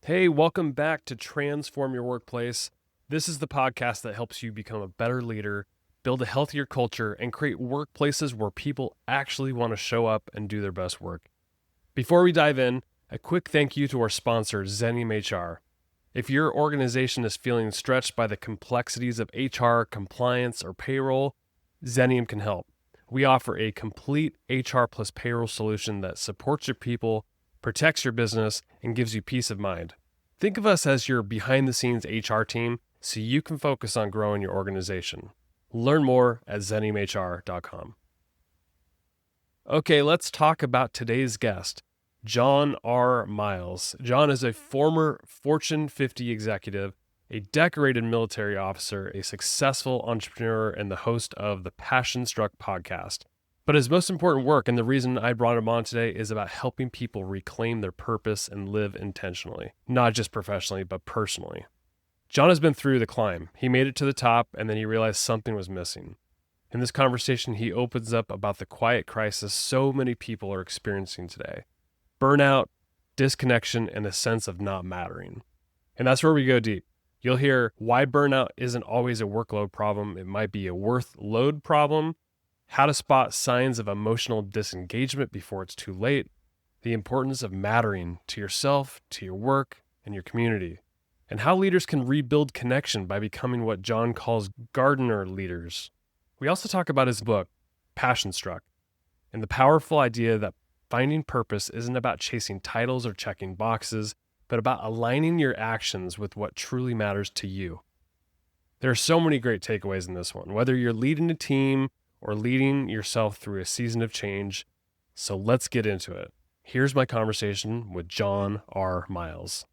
Hey, welcome back to Transform Your Workplace. This is the podcast that helps you become a better leader, build a healthier culture, and create workplaces where people actually want to show up and do their best work. Before we dive in, a quick thank you to our sponsor, Xenium HR. If your organization is feeling stretched by the complexities of HR, compliance, or payroll, Xenium can help. We offer a complete HR plus payroll solution that supports your people, protects your business, and gives you peace of mind. Think of us as your behind-the-scenes HR team so you can focus on growing your organization. Learn more at xeniumhr.com. Okay, let's talk about today's guest, John R. Miles. John is a former Fortune 50 executive, a decorated military officer, a successful entrepreneur, and the host of the Passion Struck podcast. But his most important work, and the reason I brought him on today, is about helping people reclaim their purpose and live intentionally, not just professionally, but personally. John has been through the climb. He made it to the top, and then he realized something was missing. In this conversation, he opens up about the quiet crisis so many people are experiencing today: burnout, disconnection, and a sense of not mattering. And that's where we go deep. You'll hear why burnout isn't always a workload problem. It might be a worth-load problem, how to spot signs of emotional disengagement before it's too late, the importance of mattering to yourself, to your work, and your community, and how leaders can rebuild connection by becoming what John calls gardener leaders. We also talk about his book, Passion Struck, and the powerful idea that finding purpose isn't about chasing titles or checking boxes, but about aligning your actions with what truly matters to you. There are so many great takeaways in this one, whether you're leading a team or leading yourself through a season of change. So let's get into it. Here's my conversation with John R. Miles.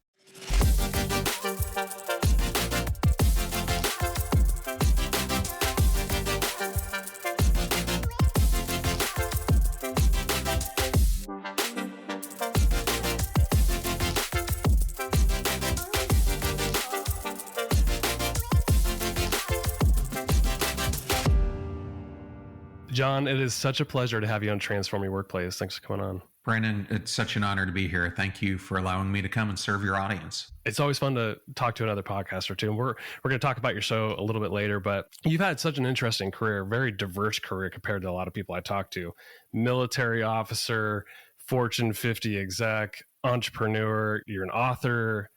John, it is such a pleasure to have you on Transform Your Workplace. Thanks for coming on. Brandon, it's such an honor to be here. Thank you for allowing me to come and serve your audience. It's always fun to talk to another podcaster too. And we're going to talk about your show a little bit later, but you've had such an interesting career, very diverse career compared to a lot of people I talk to. Military officer, Fortune 50 exec, entrepreneur, you're an author,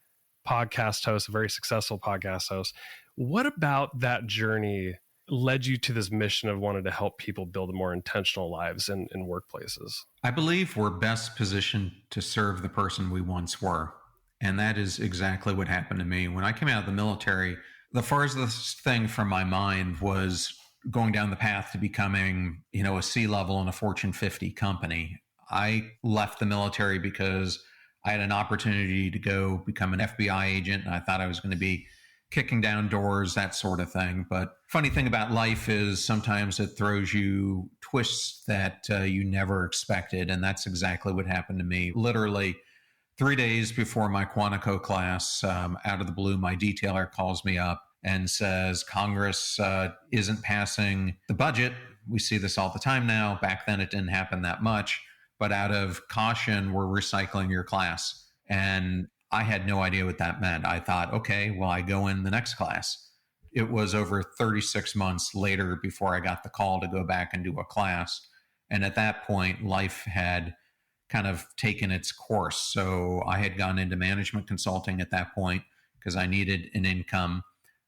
podcast host, a very successful podcast host. What about that journey led you to this mission of wanting to help people build more intentional lives in workplaces? I believe we're best positioned to serve the person we once were. And that is exactly what happened to me. When I came out of the military, the farthest thing from my mind was going down the path to becoming, a C-level in a Fortune 50 company. I left the military because I had an opportunity to go become an FBI agent, and I thought I was going to be kicking down doors, that sort of thing. But funny thing about life is sometimes it throws you twists that you never expected. And that's exactly what happened to me. Literally 3 days before my Quantico class, out of the blue, my detailer calls me up and says, Congress isn't passing the budget. We see this all the time now. Back then, it didn't happen that much. But out of caution, we're recycling your class. And I had no idea what that meant. I thought, okay, well, I go in the next class. It was over 36 months later before I got the call to go back and do a class. And at that point, life had kind of taken its course. So I had gone into management consulting at that point because I needed an income.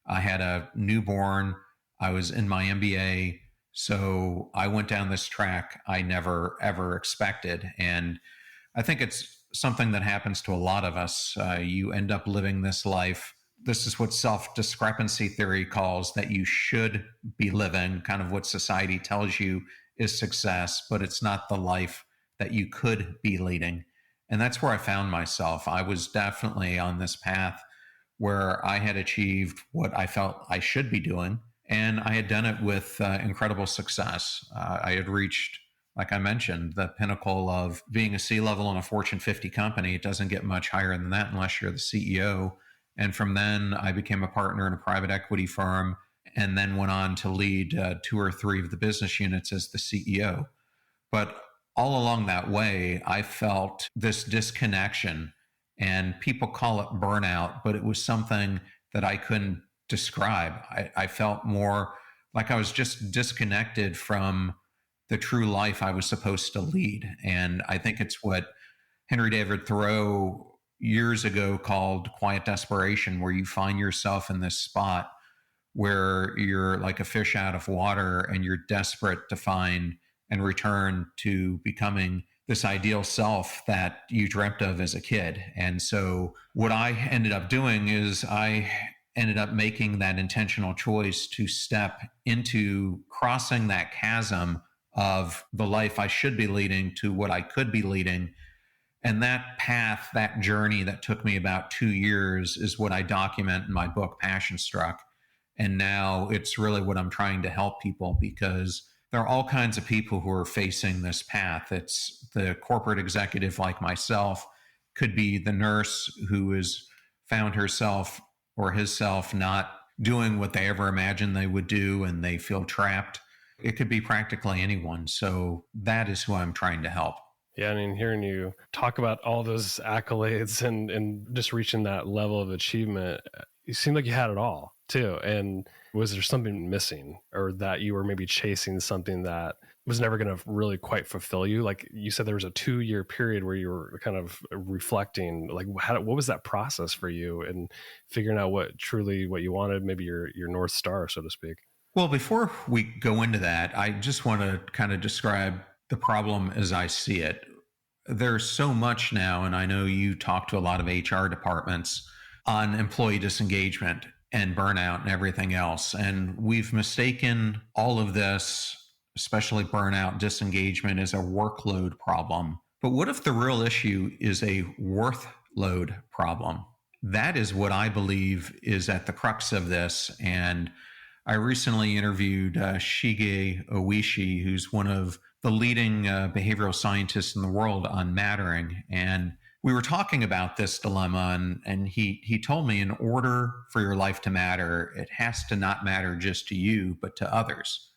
I had a newborn. I was in my MBA. So I went down this track I never, ever expected. And I think it's something that happens to a lot of us. You end up living this life. This is what self-discrepancy theory calls that you should be living, kind of what society tells you is success, but it's not the life that you could be leading. And that's where I found myself. I was definitely on this path where I had achieved what I felt I should be doing. And I had done it with incredible success. I had reached, like I mentioned, the pinnacle of being a C-level in a Fortune 50 company. It doesn't get much higher than that unless you're the CEO. And from then, I became a partner in a private equity firm and then went on to lead 2 or 3 of the business units as the CEO. But all along that way, I felt this disconnection And people call it burnout, but it was something that I couldn't describe. I felt more like I was just disconnected from the true life I was supposed to lead. And I think it's what Henry David Thoreau years ago called quiet desperation, where you find yourself in this spot where you're like a fish out of water and you're desperate to find and return to becoming this ideal self that you dreamt of as a kid. And so what I ended up doing is I ended up making that intentional choice to step into crossing that chasm of the life I should be leading to what I could be leading. And that path, that journey that took me about 2 years is what I document in my book, Passion Struck. And now it's really what I'm trying to help people, because there are all kinds of people who are facing this path. It's the corporate executive like myself, could be the nurse who has found herself or himself not doing what they ever imagined they would do and they feel trapped. It could be practically anyone. So that is who I'm trying to help. Yeah, I mean, hearing you talk about all those accolades and just reaching that level of achievement, you seemed like you had it all too. And was there something missing, or that you were maybe chasing something that was never going to really quite fulfill you? Like you said, there was a 2-year period where you were kind of reflecting, like what was that process for you and figuring out what you wanted, maybe your North Star, so to speak? Well, before we go into that, I just want to kind of describe the problem as I see it. There's so much now, and I know you talk to a lot of HR departments on employee disengagement and burnout and everything else. And we've mistaken all of this, especially burnout, disengagement, as a workload problem. But what if the real issue is a worthload problem? That is what I believe is at the crux of this. And I recently interviewed Shige Oishi, who's one of the leading behavioral scientists in the world on mattering. And we were talking about this dilemma, and he told me, in order for your life to matter, it has to not matter just to you, but to others.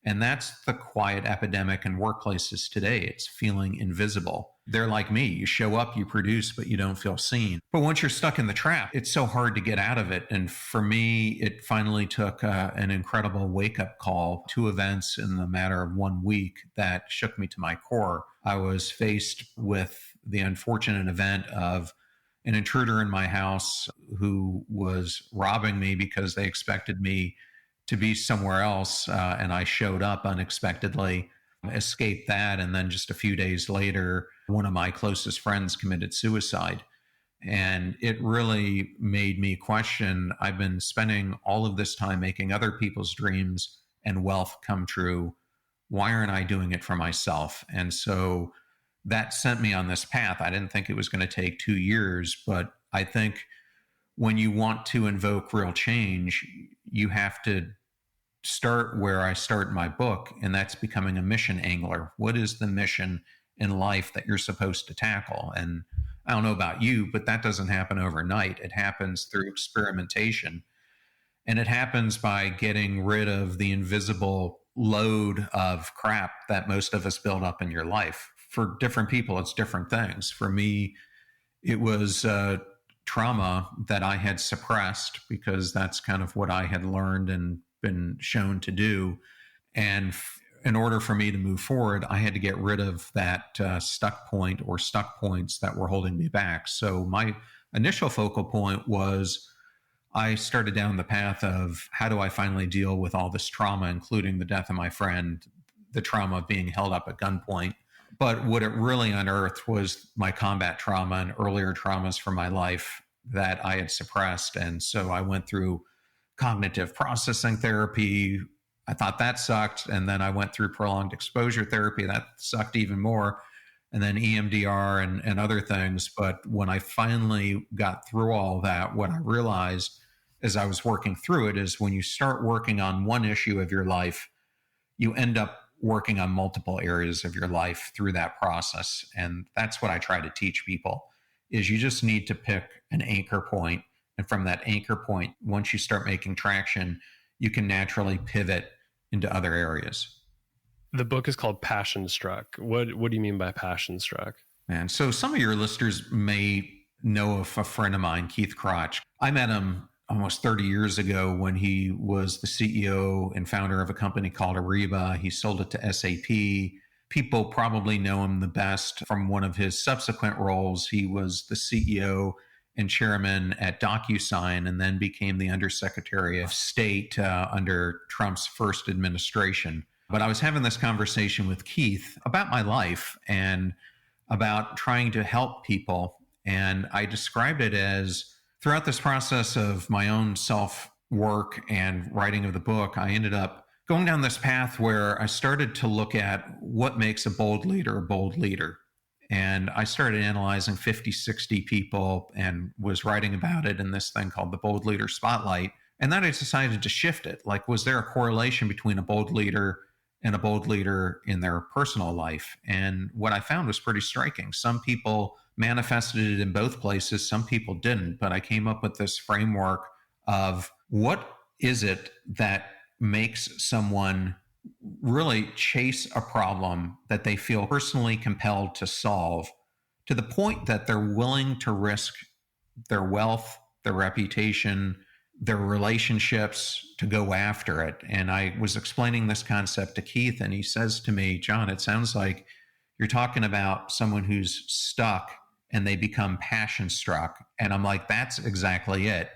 And that's the quiet epidemic in workplaces today. It's feeling invisible. They're like me. You show up, you produce, but you don't feel seen. But once you're stuck in the trap, it's so hard to get out of it. And for me, it finally took an incredible wake-up call, 2 events in the matter of 1 week that shook me to my core. I was faced with the unfortunate event of an intruder in my house who was robbing me because they expected me to be somewhere else, and I showed up unexpectedly, escaped that, and then just a few days later, one of my closest friends committed suicide. And it really made me question, I've been spending all of this time making other people's dreams and wealth come true. Why aren't I doing it for myself? And so that sent me on this path. I didn't think it was going to take 2 years, but I think when you want to invoke real change, you have to start where I start in my book, and that's becoming a mission angler. What is the mission in life that you're supposed to tackle? And I don't know about you, but that doesn't happen overnight. It happens through experimentation, and it happens by getting rid of the invisible load of crap that most of us build up in your life. For different people, it's different things. For me, it was trauma that I had suppressed, because that's kind of what I had learned and been shown to do. And in order for me to move forward, I had to get rid of that stuck point or stuck points that were holding me back. So my initial focal point was, I started down the path of, how do I finally deal with all this trauma, including the death of my friend, the trauma of being held up at gunpoint. But what it really unearthed was my combat trauma and earlier traumas from my life that I had suppressed. And so I went through cognitive processing therapy. I thought that sucked. And then I went through prolonged exposure therapy. That sucked even more. And then EMDR and other things. But when I finally got through all that, what I realized as I was working through it is, when you start working on one issue of your life, you end up working on multiple areas of your life through that process. And that's what I try to teach people, is you just need to pick an anchor point. And from that anchor point, once you start making traction, you can naturally pivot into other areas. The book is called Passion Struck. What do you mean by Passion Struck? And so some of your listeners may know of a friend of mine, Keith Crotch. I met him almost 30 years ago when he was the CEO and founder of a company called Ariba. He sold it to SAP. People probably know him the best from one of his subsequent roles. He was the CEO and chairman at DocuSign, and then became the Undersecretary of State under Trump's first administration. But I was having this conversation with Keith about my life and about trying to help people. And I described it as, throughout this process of my own self work and writing of the book, I ended up going down this path where I started to look at what makes a bold leader a bold leader. And I started analyzing 50, 60 people and was writing about it in this thing called the Bold Leader Spotlight. And then I decided to shift it. Like, was there a correlation between a bold leader and a bold leader in their personal life? And what I found was pretty striking. Some people manifested it in both places, some people didn't. But I came up with this framework of what is it that makes someone really chase a problem that they feel personally compelled to solve, to the point that they're willing to risk their wealth, their reputation, their relationships to go after it. And I was explaining this concept to Keith, and he says to me, John, it sounds like you're talking about someone who's stuck and they become passion struck. And I'm like, that's exactly it.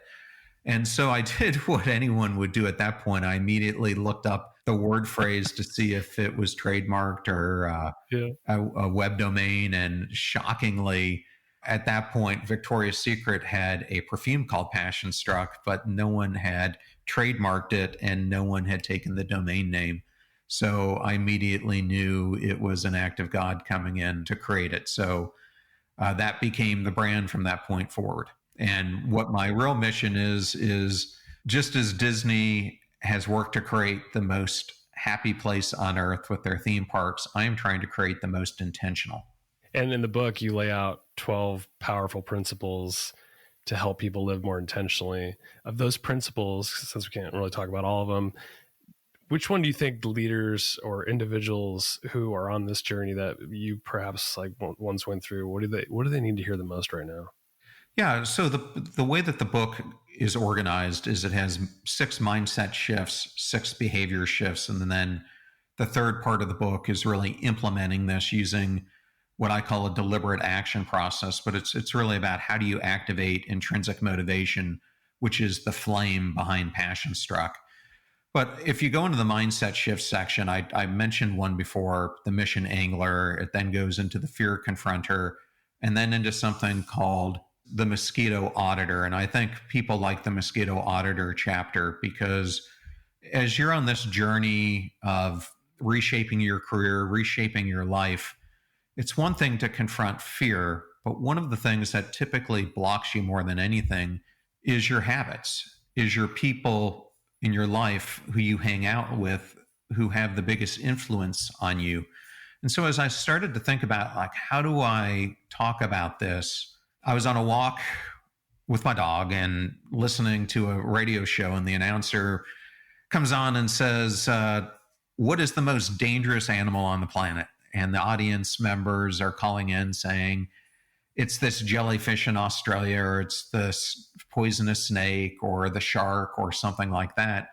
And so I did what anyone would do at that point. I immediately looked up the word phrase to see if it was trademarked or a web domain. And shockingly, at that point, Victoria's Secret had a perfume called Passion Struck, but no one had trademarked it and no one had taken the domain name. So I immediately knew it was an act of God coming in to create it. So that became the brand from that point forward. And what my real mission is just as Disney has worked to create the most happy place on earth with their theme parks, I am trying to create the most intentional. And in the book, you lay out 12 powerful principles to help people live more intentionally. Of those principles, since we can't really talk about all of them, which one do you think leaders or individuals who are on this journey that you perhaps like once went through, what do they need to hear the most right now? Yeah, so the way that the book is organized is it has 6 mindset shifts, 6 behavior shifts, and then the third part of the book is really implementing this using what I call a deliberate action process. But it's really about how do you activate intrinsic motivation, which is the flame behind Passion Struck. But if you go into the mindset shift section, I mentioned one before, the mission angler. It then goes into the fear confronter, and then into something called the mosquito auditor. And I think people like the mosquito auditor chapter because as you're on this journey of reshaping your career, reshaping your life, it's one thing to confront fear, but one of the things that typically blocks you more than anything is your habits, is your people in your life who you hang out with, who have the biggest influence on you. And so as I started to think about, like, how do I talk about this? I was on a walk with my dog and listening to a radio show, and the announcer comes on and says, what is the most dangerous animal on the planet? And the audience members are calling in saying, it's this jellyfish in Australia, or it's this poisonous snake, or the shark, or something like that.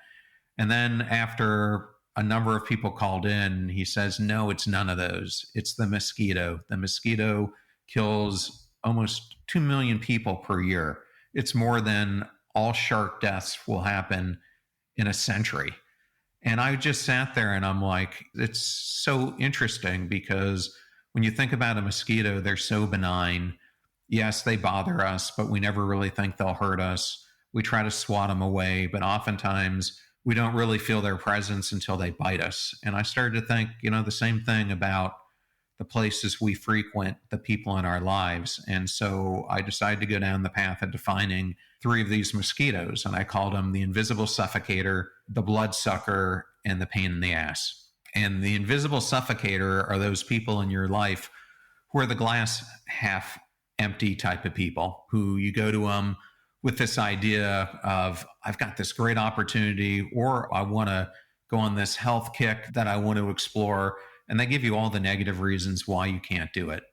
And then after a number of people called in, he says, no, it's none of those. It's the mosquito. The mosquito kills almost 2 million people per year. It's more than all shark deaths will happen in a century. And I just sat there and I'm like, it's so interesting because when you think about a mosquito, they're so benign. Yes, they bother us, but we never really think they'll hurt us. We try to swat them away, but oftentimes we don't really feel their presence until they bite us. And I started to think, the same thing about the places we frequent, the people in our lives. And so I decided to go down the path of defining 3 of these mosquitoes. And I called them the invisible suffocator, the bloodsucker, and the pain in the ass. And the invisible suffocator are those people in your life who are the glass half empty type of people, who you go to them with this idea of, I've got this great opportunity, or I want to go on this health kick that I want to explore. And they give you all the negative reasons why you can't do it.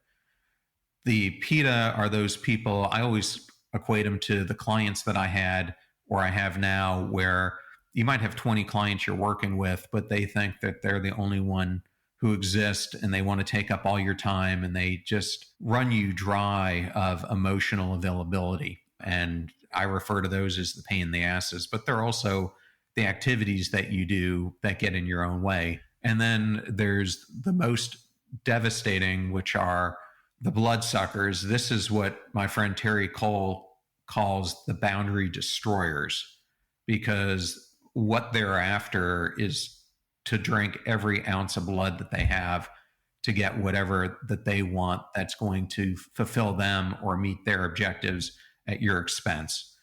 The PITA are those people, I always equate them to the clients that I had or I have now, where you might have 20 clients you're working with, but they think that they're the only one who exist and they want to take up all your time and they just run you dry of emotional availability. And I refer to those as the pain in the asses, but they're also the activities that you do that get in your own way. And then there's the most devastating, which are the bloodsuckers. This is what my friend Terry Cole calls the boundary destroyers, because what they're after is to drink every ounce of blood that they have to get whatever that they want that's going to fulfill them or meet their objectives at your expense.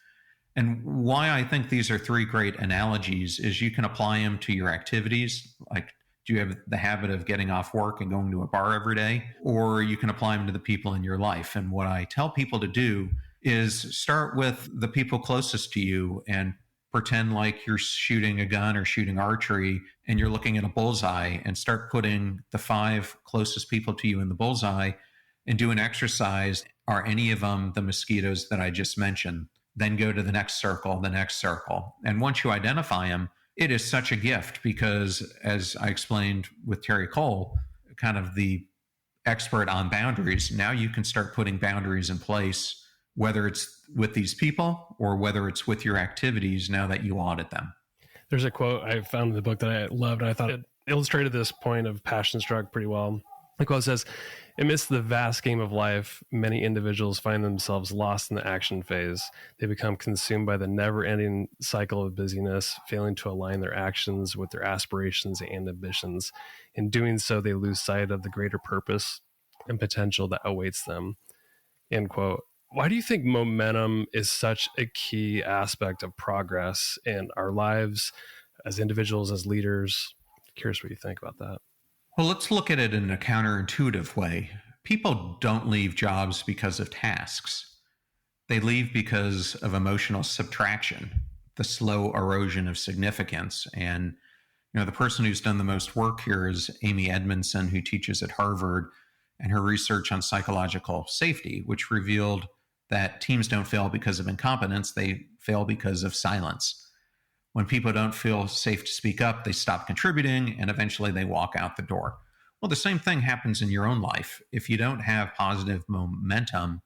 And why I think these are three great analogies is you can apply them to your activities. Like, do you have the habit of getting off work and going to a bar every day? Or you can apply them to the people in your life. And what I tell people to do is start with the people closest to you and pretend like you're shooting a gun or shooting archery and you're looking at a bullseye, and start putting the 5 closest people to you in the bullseye and do an exercise. Are any of them the mosquitoes that I just mentioned? Then go to the next circle, the next circle. And once you identify them, it is such a gift because, as I explained with Terry Cole, kind of the expert on boundaries, now you can start putting boundaries in place, whether it's with these people or whether it's with your activities now that you audit them. There's a quote I found in the book that I loved, and I thought it illustrated this point of passion struck pretty well. The quote says, "Amidst the vast game of life, many individuals find themselves lost in the action phase. They become consumed by the never-ending cycle of busyness, failing to align their actions with their aspirations and ambitions. In doing so, they lose sight of the greater purpose and potential that awaits them." End quote. Why do you think momentum is such a key aspect of progress in our lives as individuals, as leaders? Curious what you think about that. Well, let's look at it in a counterintuitive way. People don't leave jobs because of tasks. They leave because of emotional subtraction, the slow erosion of significance. And, the person who's done the most work here is Amy Edmondson, who teaches at Harvard, and her research on psychological safety, which revealed that teams don't fail because of incompetence, they fail because of silence. When people don't feel safe to speak up, they stop contributing and eventually they walk out the door. Well, the same thing happens in your own life. If you don't have positive momentum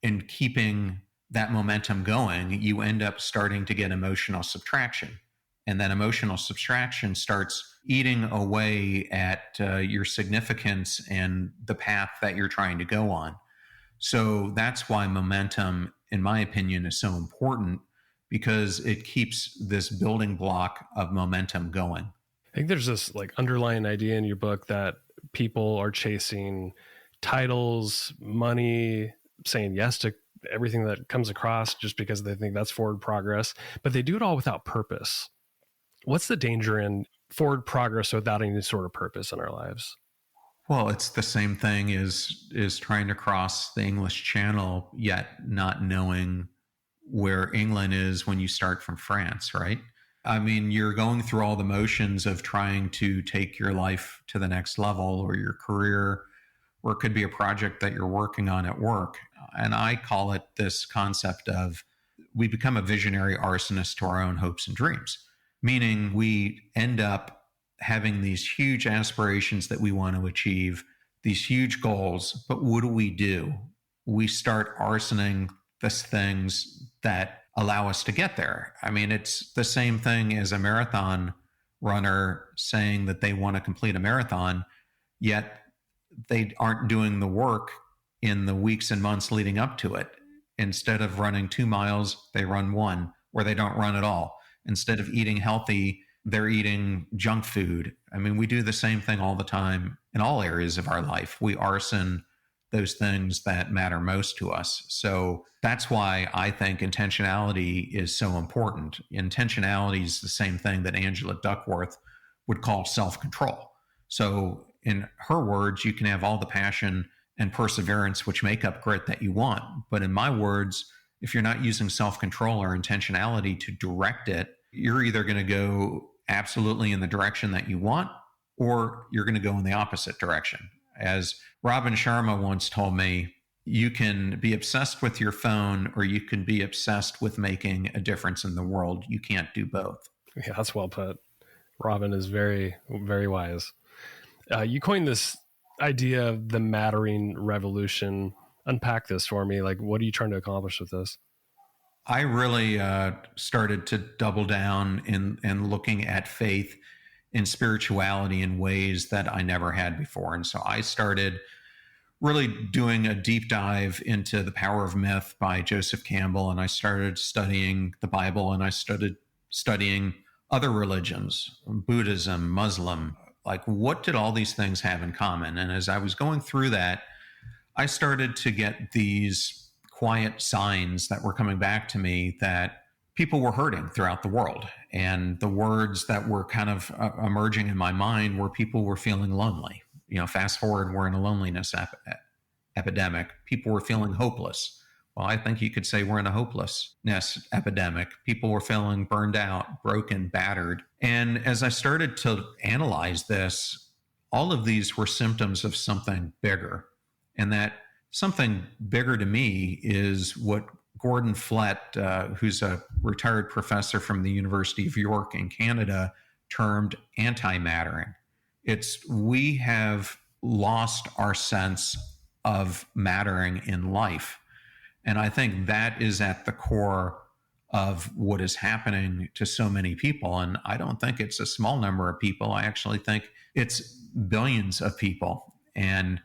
in keeping that momentum going, you end up starting to get emotional subtraction. And that emotional subtraction starts eating away at your significance and the path that you're trying to go on. So that's why momentum, in my opinion, is so important, because it keeps this building block of momentum going. I think there's this underlying idea in your book that people are chasing titles, money, saying yes to everything that comes across just because they think that's forward progress, but they do it all without purpose. What's the danger in forward progress without any sort of purpose in our lives? Well, it's the same thing as trying to cross the English Channel, yet not knowing where England is when you start from France, right? I mean, you're going through all the motions of trying to take your life to the next level, or your career, or it could be a project that you're working on at work. And I call it this concept of we become a visionary arsonist to our own hopes and dreams, meaning we end up having these huge aspirations that we want to achieve, these huge goals. But what do? We start arsoning the things that allow us to get there. I mean, it's the same thing as a marathon runner saying that they want to complete a marathon, yet they aren't doing the work in the weeks and months leading up to it. Instead of running 2 miles, they run 1, or they don't run at all. Instead of eating healthy, they're eating junk food. I mean, we do the same thing all the time in all areas of our life. We arson those things that matter most to us. So that's why I think intentionality is so important. Intentionality is the same thing that Angela Duckworth would call self-control. So in her words, you can have all the passion and perseverance which make up grit that you want. But in my words, if you're not using self-control or intentionality to direct it, you're either going to go absolutely in the direction that you want, or you're going to go in the opposite direction. As Robin Sharma once told me, You can be obsessed with your phone, or you can be obsessed with making a difference in the world. You can't do both. Yeah, that's well put. Robin is very, very wise. You coined this idea of the mattering revolution. Unpack this for me. Like, what are you trying to accomplish with this? I really started to double down in looking at faith and spirituality in ways that I never had before. And so I started really doing a deep dive into The Power of Myth by Joseph Campbell. And I started studying the Bible, and I started studying other religions, Buddhism, Muslim. Like, what did all these things have in common? And as I was going through that, I started to get these quiet signs that were coming back to me that people were hurting throughout the world. And the words that were kind of emerging in my mind were people were feeling lonely. Fast forward, we're in a loneliness epidemic. People were feeling hopeless. Well, I think you could say we're in a hopelessness epidemic. People were feeling burned out, broken, battered. And as I started to analyze this, all of these were symptoms of something bigger. And that something bigger to me is what Gordon Flett, who's a retired professor from the University of York in Canada, termed antimattering. It's we have lost our sense of mattering in life. And I think that is at the core of what is happening to so many people. And I don't think it's a small number of people. I actually think it's billions of people. And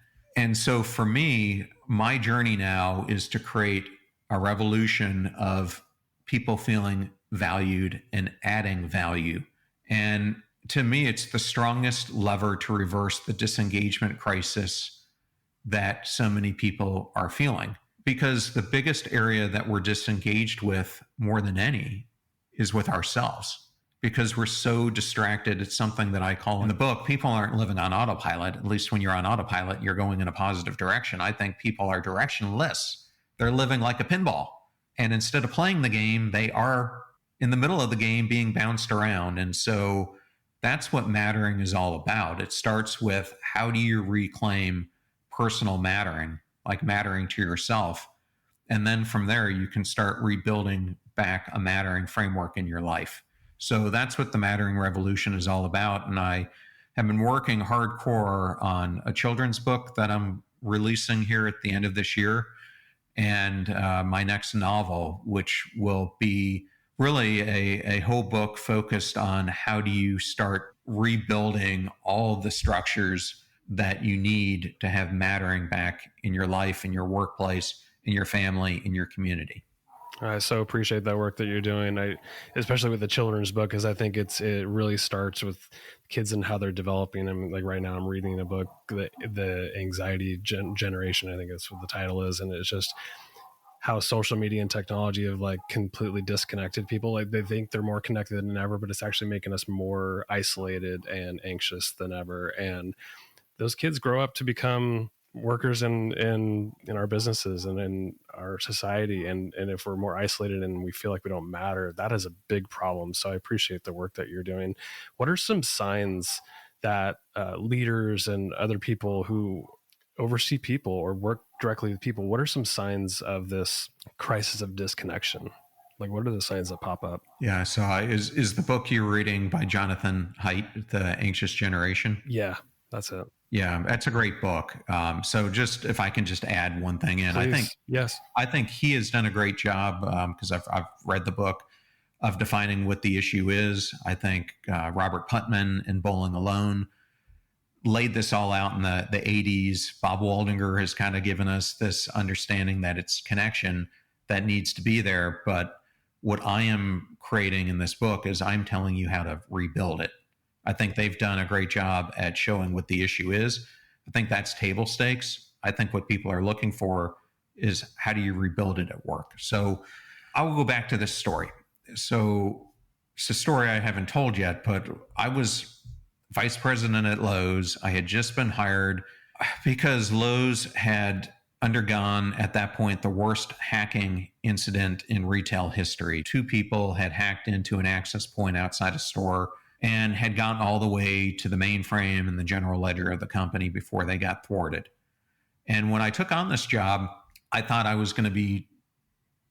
so for me, my journey now is to create a revolution of people feeling valued and adding value. And to me, it's the strongest lever to reverse the disengagement crisis that so many people are feeling. Because the biggest area that we're disengaged with more than any is with ourselves. Because we're so distracted. It's something that I call in the book, people aren't living on autopilot. At least when you're on autopilot, you're going in a positive direction. I think people are directionless. They're living like a pinball. And instead of playing the game, they are in the middle of the game being bounced around. And so that's what mattering is all about. It starts with, how do you reclaim personal mattering, like mattering to yourself? And then from there, you can start rebuilding back a mattering framework in your life. So that's what the Mattering Revolution is all about. And I have been working hardcore on a children's book that I'm releasing here at the end of this year, and my next novel, which will be really a whole book focused on how do you start rebuilding all the structures that you need to have mattering back in your life, in your workplace, in your family, in your community. I so appreciate that work that you're doing. Especially with the children's book, because I think it really starts with kids and how they're developing. I mean, like right now I'm reading a book, the anxiety generation, I think that's what the title is. And it's just how social media and technology have like completely disconnected people. Like they think they're more connected than ever, but it's actually making us more isolated and anxious than ever. And those kids grow up to become workers in our businesses and in our society. And if we're more isolated and we feel like we don't matter, that is a big problem. So I appreciate the work that you're doing. What are some signs that leaders and other people who oversee people or work directly with people, what are some signs of this crisis of disconnection? Like, what are the signs that pop up? Yeah. So is the book you're reading by Jonathan Haidt, The Anxious Generation? Yeah, that's it. Yeah, that's a great book. So just if I can just add one thing in, Please. I think he has done a great job because I've read the book of defining what the issue is. I think Robert Putnam in Bowling Alone laid this all out in the 80s. Bob Waldinger has kind of given us this understanding that it's connection that needs to be there. But what I am creating in this book is I'm telling you how to rebuild it. I think they've done a great job at showing what the issue is. I think that's table stakes. I think what people are looking for is how do you rebuild it at work? So I will go back to this story. So it's a story I haven't told yet, but I was vice president at Lowe's. I had just been hired because Lowe's had undergone at that point the worst hacking incident in retail history. 2 people had hacked into an access point outside a store and had gotten all the way to the mainframe and the general ledger of the company before they got thwarted. And when I took on this job, I thought I was going to be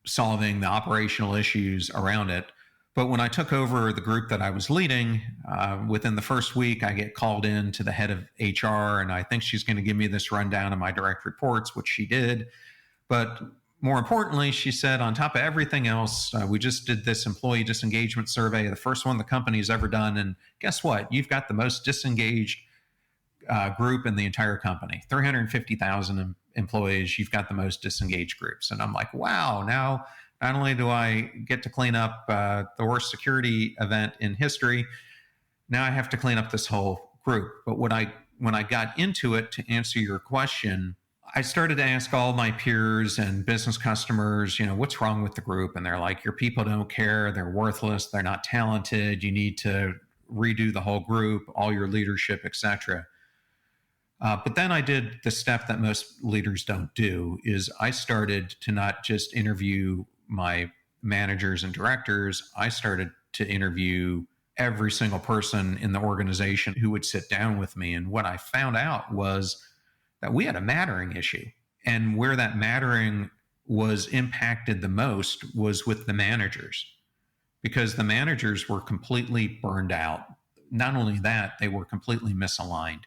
solving the operational issues around it. But when I took over the group that I was leading, within the first week, I get called in to the head of HR, and I think she's going to give me this rundown of my direct reports, which she did. But more importantly, she said, on top of everything else, we just did this employee disengagement survey, the first one the company's ever done. And guess what? You've got the most disengaged group in the entire company, 350,000 employees. You've got the most disengaged groups. And I'm like, wow, now not only do I get to clean up the worst security event in history, now I have to clean up this whole group. But when I got into it, to answer your question, I started to ask all my peers and business customers, what's wrong with the group? And they're like, your people don't care. They're worthless. They're not talented. You need to redo the whole group, all your leadership, etc. But then I did the step that most leaders don't do, is I started to not just interview my managers and directors. I started to interview every single person in the organization who would sit down with me. And what I found out was that we had a mattering issue. And where that mattering was impacted the most was with the managers, because the managers were completely burned out. Not only that, they were completely misaligned.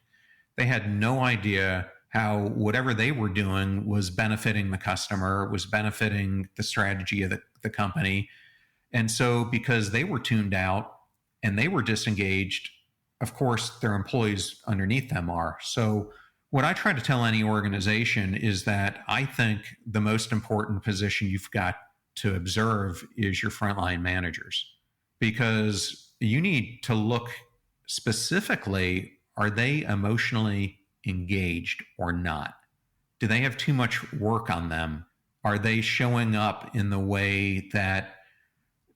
They had no idea how whatever they were doing was benefiting the customer, was benefiting the strategy of the company. And so because they were tuned out and they were disengaged, of course, their employees underneath them are. So what I try to tell any organization is that I think the most important position you've got to observe is your frontline managers, because you need to look specifically, are they emotionally engaged or not? Do they have too much work on them? Are they showing up in the way that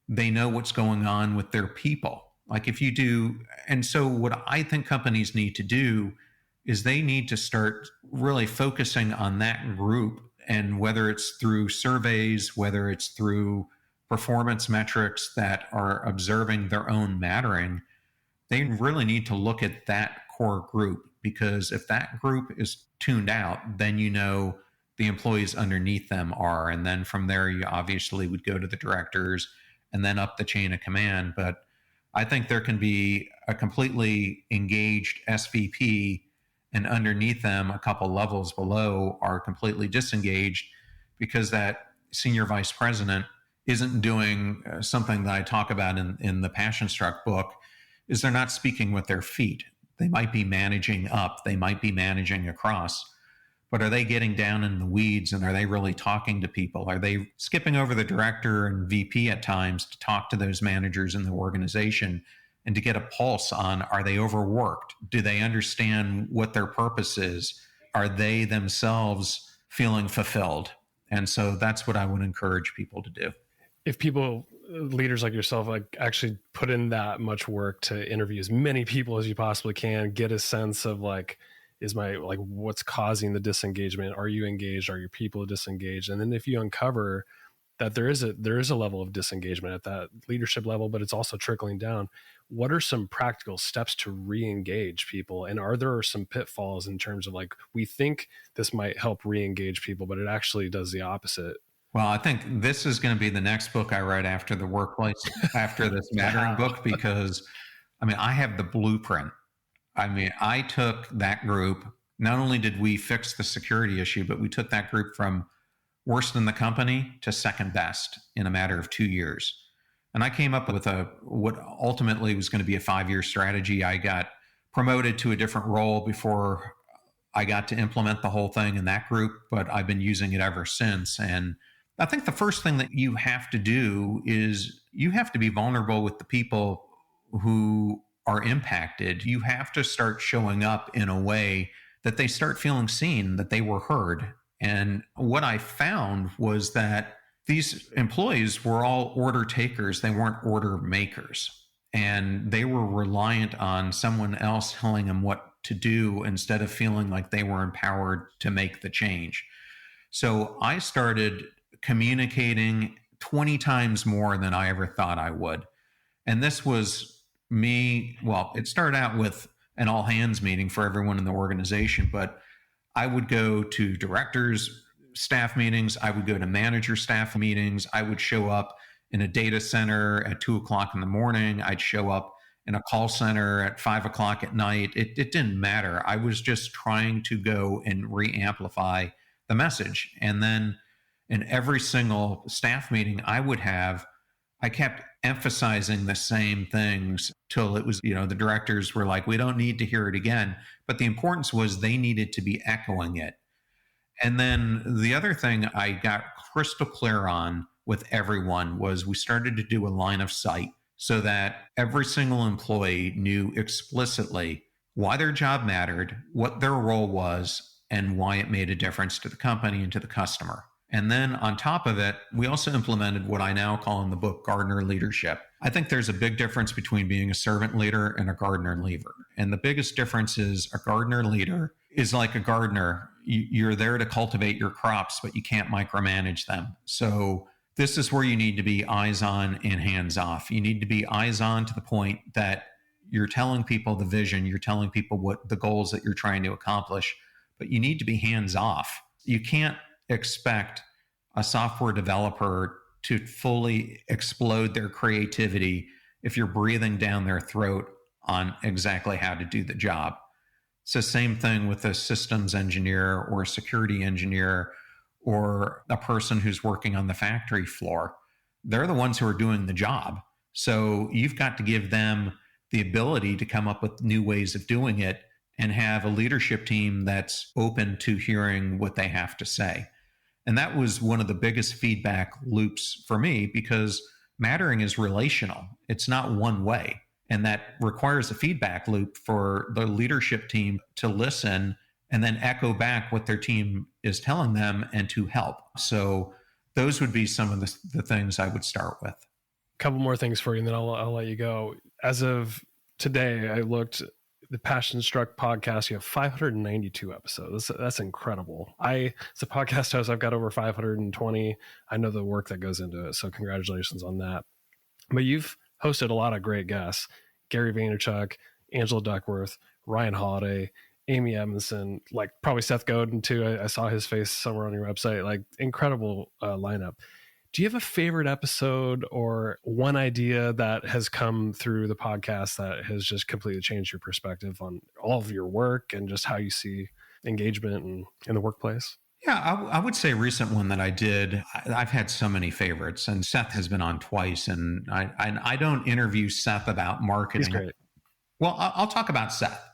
they know what's going on with their people? Like if you do, and so what I think companies need to do is they need to start really focusing on that group, and whether it's through surveys, whether it's through performance metrics that are observing their own mattering, they really need to look at that core group, because if that group is tuned out, then the employees underneath them are. And then from there, you obviously would go to the directors and then up the chain of command. But I think there can be a completely engaged SVP, and underneath them, a couple levels below, are completely disengaged, because that senior vice president isn't doing something that I talk about in the Passion Struck book, is they're not speaking with their feet. They might be managing up, they might be managing across, but are they getting down in the weeds, and are they really talking to people? Are they skipping over the director and VP at times to talk to those managers in the organization and to get a pulse on, are they overworked? Do they understand what their purpose is? Are they themselves feeling fulfilled? And so that's what I would encourage people to do. If people, leaders like yourself, like actually put in that much work to interview as many people as you possibly can, get a sense of what's causing the disengagement? Are you engaged? Are your people disengaged? And then if you uncover that there is a level of disengagement at that leadership level, but it's also trickling down, what are some practical steps to re-engage people? And are there some pitfalls in terms of we think this might help re-engage people, but it actually does the opposite? Well, I think this is going to be the next book I write after the workplace, after this mattering book, because I have the blueprint. I took that group. Not only did we fix the security issue, but we took that group from worst in the company to second best in a matter of 2 years. And I came up with what ultimately was going to be a 5-year strategy. I got promoted to a different role before I got to implement the whole thing in that group, but I've been using it ever since. And I think the first thing that you have to do is you have to be vulnerable with the people who are impacted. You have to start showing up in a way that they start feeling seen, that they were heard. And what I found was that these employees were all order takers. They weren't order makers. And they were reliant on someone else telling them what to do instead of feeling like they were empowered to make the change. So I started communicating 20 times more than I ever thought I would. And this was me. Well, it started out with an all hands meeting for everyone in the organization, but I would go to directors, staff meetings. I would go to manager staff meetings. I would show up in a data center at 2 o'clock in the morning. I'd show up in a call center at 5 o'clock at night. It didn't matter. I was just trying to go and re-amplify the message. And then in every single staff meeting I would have, I kept emphasizing the same things till it was, the directors were like, we don't need to hear it again. But the importance was they needed to be echoing it. And then the other thing I got crystal clear on with everyone was we started to do a line of sight so that every single employee knew explicitly why their job mattered, what their role was, and why it made a difference to the company and to the customer. And then on top of it, we also implemented what I now call in the book Gardener leadership. I think there's a big difference between being a servant leader and a gardener leader. And the biggest difference is a gardener leader is like a gardener. You're there to cultivate your crops, but you can't micromanage them. So this is where you need to be eyes on and hands off. You need to be eyes on to the point that you're telling people the vision, you're telling people what the goals that you're trying to accomplish, but you need to be hands off. You can't expect a software developer to fully explode their creativity if you're breathing down their throat on exactly how to do the job. It's the same thing with a systems engineer or a security engineer or a person who's working on the factory floor. They're the ones who are doing the job. So you've got to give them the ability to come up with new ways of doing it and have a leadership team that's open to hearing what they have to say. And that was one of the biggest feedback loops for me because mattering is relational. It's not one way. And that requires a feedback loop for the leadership team to listen and then echo back what their team is telling them and to help. So those would be some of the things I would start with. A couple more things for you, and then I'll let you go. As of today, I looked, the Passion Struck podcast, you have 592 episodes. That's incredible. As a podcast host, I've got over 520. I know the work that goes into it. So congratulations on that. But you've hosted a lot of great guests: Gary Vaynerchuk, Angela Duckworth, Ryan Holiday, Amy Edmondson, like probably Seth Godin too. I saw his face somewhere on your website. Like incredible lineup. Do you have a favorite episode or one idea that has come through the podcast that has just completely changed your perspective on all of your work and just how you see engagement in the workplace? Yeah, I would say a recent one that I did. I've had so many favorites, and Seth has been on twice, and I don't interview Seth about marketing. He's great. Well, I'll talk about Seth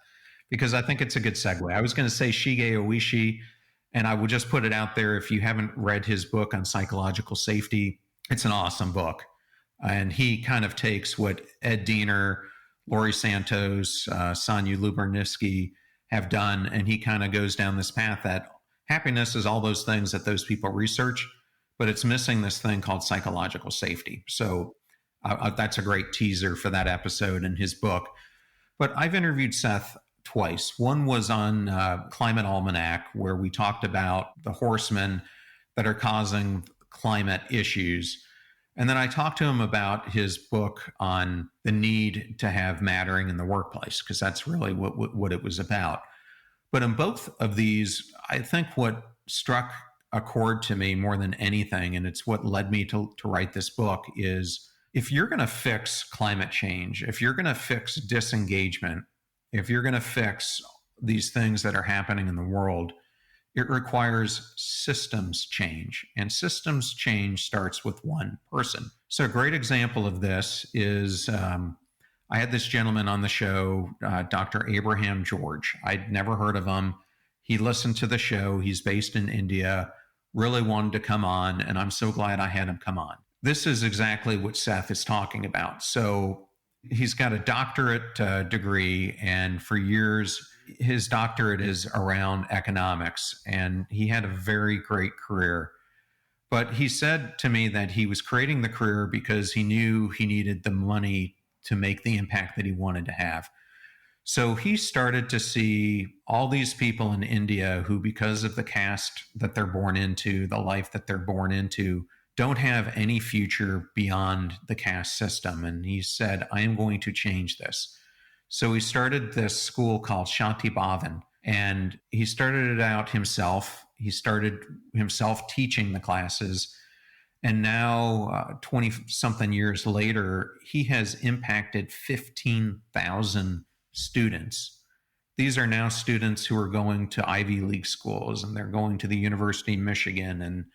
because I think it's a good segue. I was going to say Shige Oishi, and I would just put it out there. If you haven't read his book on psychological safety, it's an awesome book. And he kind of takes what Ed Diener, Laurie Santos, Sonia Lubernisky have done, and he kind of goes down this path that happiness is all those things that those people research, but it's missing this thing called psychological safety. So that's a great teaser for that episode in his book. But I've interviewed Seth twice. One was on Climate Almanac, where we talked about the horsemen that are causing climate issues. And then I talked to him about his book on the need to have mattering in the workplace, because that's really what it was about. But in both of these, I think what struck a chord to me more than anything, and it's what led me to write this book, is if you're going to fix climate change, if you're going to fix disengagement, if you're going to fix these things that are happening in the world, it requires systems change. And systems change starts with one person. So a great example of this is I had this gentleman on the show, Dr. Abraham George. I'd never heard of him. He listened to the show. He's based in India, really wanted to come on, and I'm so glad I had him come on. This is exactly what Seth is talking about. So he's got a doctorate degree, and for years, his doctorate is around economics, and he had a very great career. But he said to me that he was creating the career because he knew he needed the money to make the impact that he wanted to have. So he started to see all these people in India who, because of the caste that they're born into, the life that they're born into, don't have any future beyond the caste system. And he said, I am going to change this. So he started this school called Shanti Bhavan, and he started it out himself. He started himself teaching the classes. And now, 20 something years later, he has impacted 15,000 students. These are now students who are going to Ivy League schools, and they're going to the University of Michigan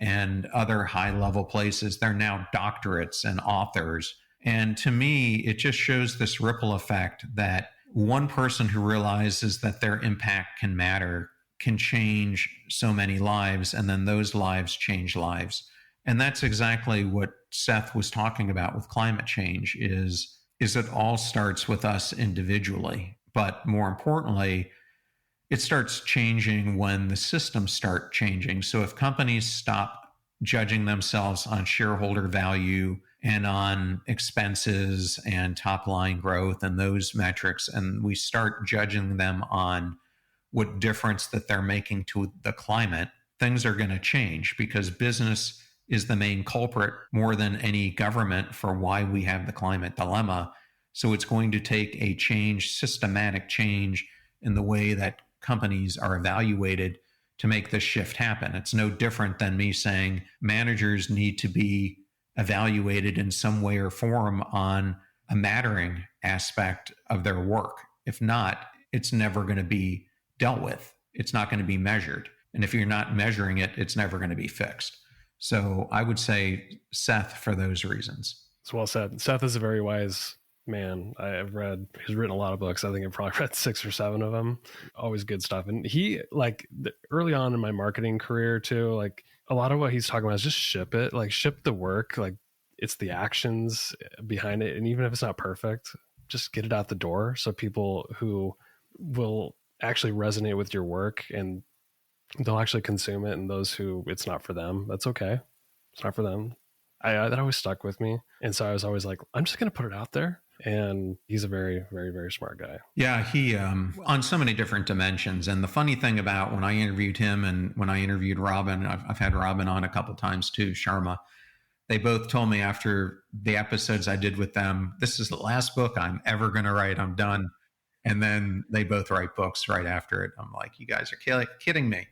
and other high level places. They're now doctorates and authors. And to me, it just shows this ripple effect that one person who realizes that their impact can matter can change so many lives, and then those lives change lives. And that's exactly what Seth was talking about with climate change is it all starts with us individually. But more importantly, it starts changing when the systems start changing. So if companies stop judging themselves on shareholder value and on expenses and top line growth and those metrics, and we start judging them on what difference that they're making to the climate, things are going to change, because business is the main culprit more than any government for why we have the climate dilemma. So it's going to take a change, systematic change in the way that companies are evaluated to make this shift happen. It's no different than me saying managers need to be evaluated in some way or form on a mattering aspect of their work. If not, it's never going to be dealt with. It's not going to be measured. And if you're not measuring it, it's never going to be fixed. So I would say Seth for those reasons. It's well said. Seth is a very wise man. He's written a lot of books. I think I've probably read 6 or 7 of them. Always good stuff. And he, early on in my marketing career too, like a lot of what he's talking about is just ship it, like ship the work, like it's the actions behind it. And even if it's not perfect, just get it out the door. So people who will actually resonate with your work and they'll actually consume it, and those who it's not for them, that's okay. It's not for them. That always stuck with me. And so I was always like, I'm just going to put it out there. And he's a very, very, very smart guy. Yeah, he, on so many different dimensions. And the funny thing about when I interviewed him and when I interviewed Robin, I've had Robin on a couple of times too, Sharma, they both told me after the episodes I did with them, this is the last book I'm ever going to write. I'm done. And then they both write books right after it. I'm like, you guys are kidding me.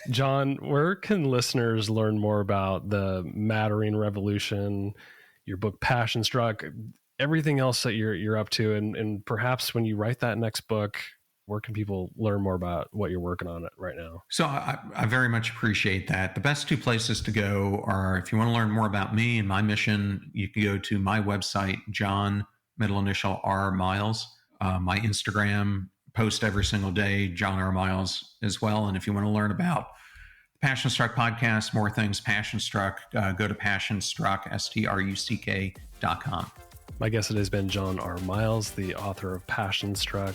John, where can listeners learn more about the Mattering Revolution, your book Passion Struck, everything else that you're up to? And perhaps when you write that next book, where can people learn more about what you're working on right now? So I very much appreciate that. The best 2 places to go are, if you want to learn more about me and my mission, you can go to my website, John, middle initial R Miles. My Instagram post every single day, John R. Miles as well. And if you want to learn about the Passion Struck podcast, more things Passion Struck, go to passionstruck, STRUCK.com. My guest has been John R. Miles, the author of Passion Struck,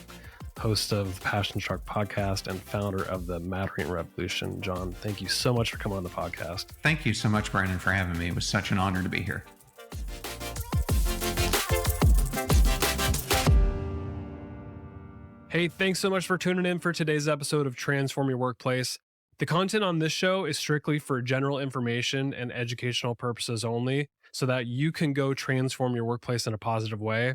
host of the Passion Struck podcast, and founder of the Mattering Revolution. John, thank you so much for coming on the podcast. Thank you so much, Brandon, for having me. It was such an honor to be here. Hey, thanks so much for tuning in for today's episode of Transform Your Workplace. The content on this show is strictly for general information and educational purposes only, so that you can go transform your workplace in a positive way.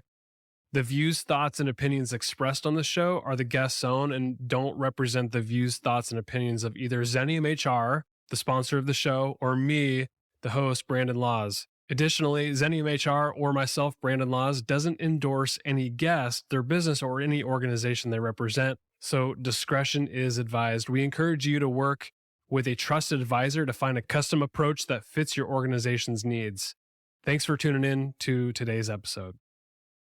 The views, thoughts, and opinions expressed on the show are the guest's own and don't represent the views, thoughts, and opinions of either Xenium HR, the sponsor of the show, or me, the host, Brandon Laws. Additionally, Xenium HR or myself, Brandon Laws, doesn't endorse any guest, their business, or any organization they represent, so discretion is advised. We encourage you to work with a trusted advisor to find a custom approach that fits your organization's needs. Thanks for tuning in to today's episode.